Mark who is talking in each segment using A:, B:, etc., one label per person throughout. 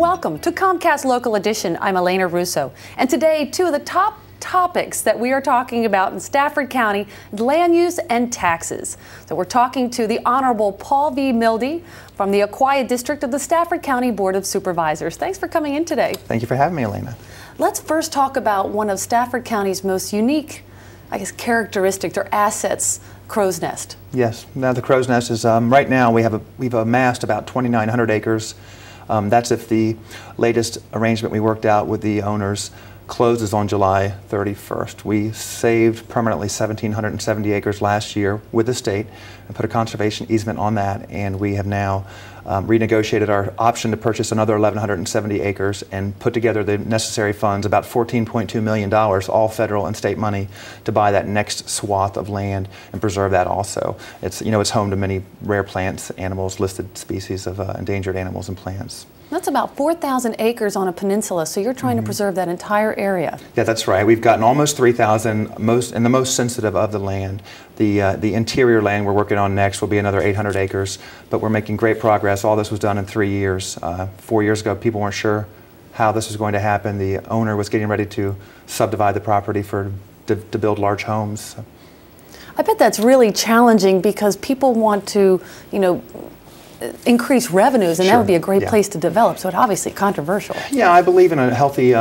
A: welcome to Comcast Local Edition. I'm Elena Russo, and today two of the top topics that we are talking about in Stafford County: land use and taxes. So we're talking to the Honorable Paul V. Milde from the Acquired District of the Stafford County Board of Supervisors. Thanks for coming in today.
B: Thank you for having me, Elena.
A: Let's first talk about one of Stafford County's most unique, characteristics or assets: Crow's Nest.
B: Yes. Now the Crow's Nest is right now we've amassed about 2,900 acres. That's if the latest arrangement we worked out with the owners closes on July 31st. We saved permanently 1,770 acres last year with the state and put a conservation easement on that, and we have now renegotiated our option to purchase another 1,170 acres and put together the necessary funds, about $14.2 million, all federal and state money, to buy that next swath of land and preserve that also. It's, it's home to many rare plants, animals, listed species of endangered animals and plants.
A: That's about 4,000 acres on a peninsula, so you're trying to preserve that entire area.
B: Yeah, that's right. We've gotten almost 3,000, in the most sensitive of the land. The interior land we're working on next will be another 800 acres, but we're making great progress. All this was done in 3 years. 4 years ago, people weren't sure how this was going to happen. The owner was getting ready to subdivide the property to build large homes.
A: I bet that's really challenging because people want to, increase revenues, and
B: Sure.
A: that would be a great place to develop, so it's obviously controversial.
B: Yeah, I believe in a healthy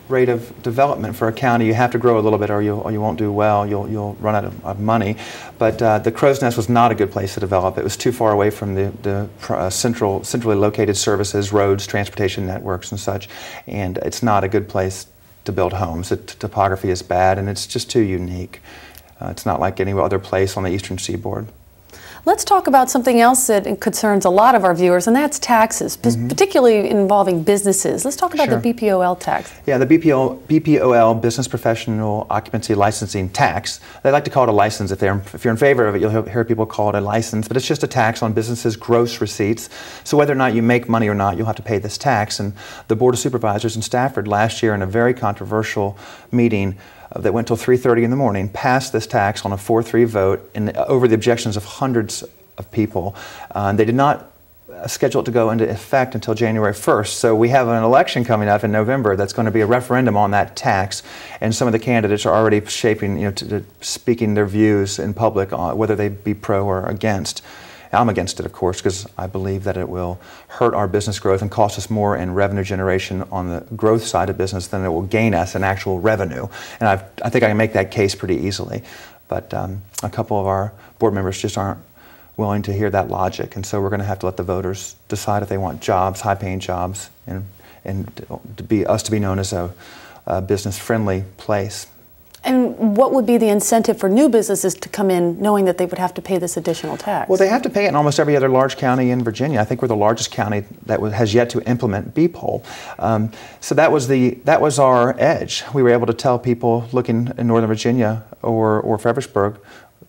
B: rate of development for a county. You have to grow a little bit or you won't do well. You'll run out of money. But the Crow's Nest was not a good place to develop. It was too far away from the centrally located services, roads, transportation networks and such, and it's not a good place to build homes. The topography is bad and it's just too unique. It's not like any other place on the eastern seaboard.
A: Let's talk about something else that concerns a lot of our viewers, and that's taxes, particularly involving businesses. Let's talk about
B: Sure.
A: the BPOL tax.
B: Yeah, the BPOL, Business Professional Occupancy Licensing Tax. They like to call it a license. If you're in favor of it, you'll hear people call it a license, but it's just a tax on businesses' gross receipts. So whether or not you make money or not, you'll have to pay this tax. And the Board of Supervisors in Stafford last year, in a very controversial meeting that went till 3:30 in the morning, passed this tax on a 4-3 vote over the objections of hundreds of people. They did not schedule it to go into effect until January 1st. So we have an election coming up in November that's going to be a referendum on that tax, and some of the candidates are already shaping, speaking their views in public on whether they be pro or against. I'm against it, of course, because I believe that it will hurt our business growth and cost us more in revenue generation on the growth side of business than it will gain us in actual revenue. And I think I can make that case pretty easily. But a couple of our board members just aren't willing to hear that logic, and so we're going to have to let the voters decide if they want jobs, high-paying jobs, and to be known as a business-friendly place.
A: And what would be the incentive for new businesses to come in knowing that they would have to pay this additional tax?
B: Well, they have to pay it in almost every other large county in Virginia. I think we're the largest county that has yet to implement BPOL. So that was our edge. We were able to tell people looking in Northern Virginia or Fredericksburg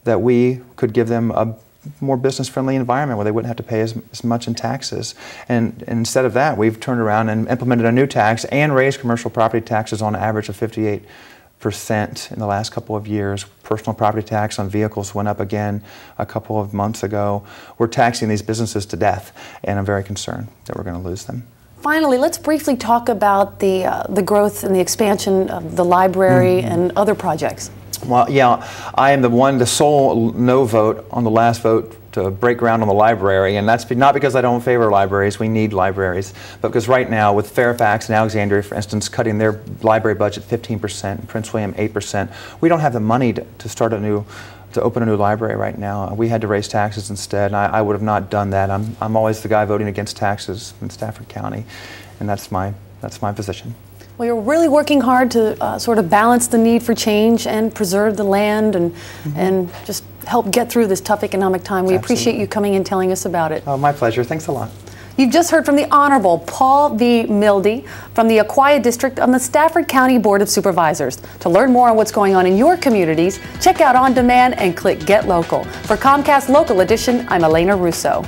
B: that we could give them a more business-friendly environment where they wouldn't have to pay as much in taxes. And instead of that, we've turned around and implemented a new tax and raised commercial property taxes on average of 58% in the last couple of years. Personal property tax on vehicles went up again a couple of months ago. We're taxing these businesses to death, and I'm very concerned that we're going to lose them.
A: Finally, let's briefly talk about the growth and the expansion of the library and other projects.
B: Well, yeah, I am the sole no vote on the last vote to break ground on the library, and that's not because I don't favor libraries. We need libraries, but because right now with Fairfax and Alexandria, for instance, cutting their library budget 15%, and Prince William 8%, we don't have the money to open a new library right now. We had to raise taxes instead, and I would have not done that. I'm always the guy voting against taxes in Stafford County, and that's my position.
A: Well, you're really working hard to sort of balance the need for change and preserve the land and just help get through this tough economic time. We appreciate you coming and telling us about it.
B: Oh, my pleasure. Thanks a lot.
A: You've just heard from the Honorable Paul V. Milde from the Acquired District on the Stafford County Board of Supervisors. To learn more on what's going on in your communities, check out On Demand and click Get Local. For Comcast Local Edition, I'm Elena Russo.